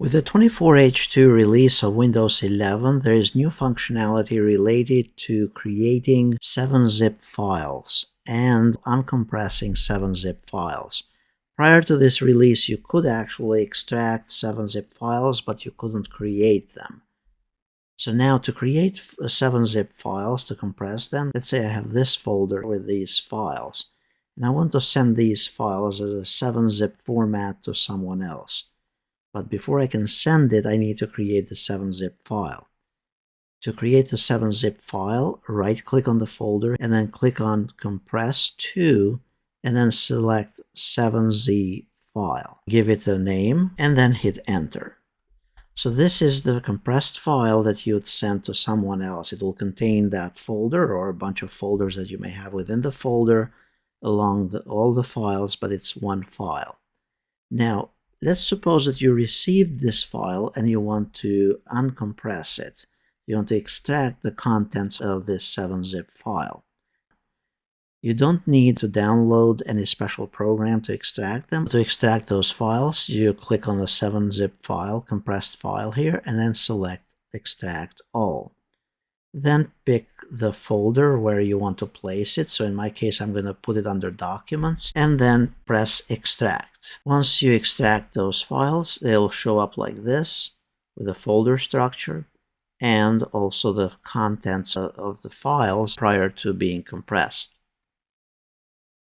With the 24H2 release of Windows 11, there is new functionality related to creating 7-zip files and uncompressing 7-zip files. Prior to this release, you could actually extract 7-zip files, but you couldn't create them. So now to create 7-zip files, to compress them, let's say I have this folder with these files, and I want to send these files as a 7-zip format to someone else. But before I can send it, I need to create the 7-zip file. To create the 7-zip file, right-click on the folder and then click on Compress to, and then select 7z file. Give it a name and then hit Enter. So this is the compressed file that you'd send to someone else. It will contain that folder or a bunch of folders that you may have within the folder along all the files, but it's one file. Now, let's suppose that you received this file and you want to uncompress it. You want to extract the contents of this 7-zip file. You don't need to download any special program to extract them. To extract those files, you click on the 7-zip file, compressed file here, and then select Extract All. Then pick the folder where you want to place it. So in my case, I'm going to put it under Documents, and then press Extract. Once you extract those files, they'll show up like this with a folder structure and also the contents of the files prior to being compressed.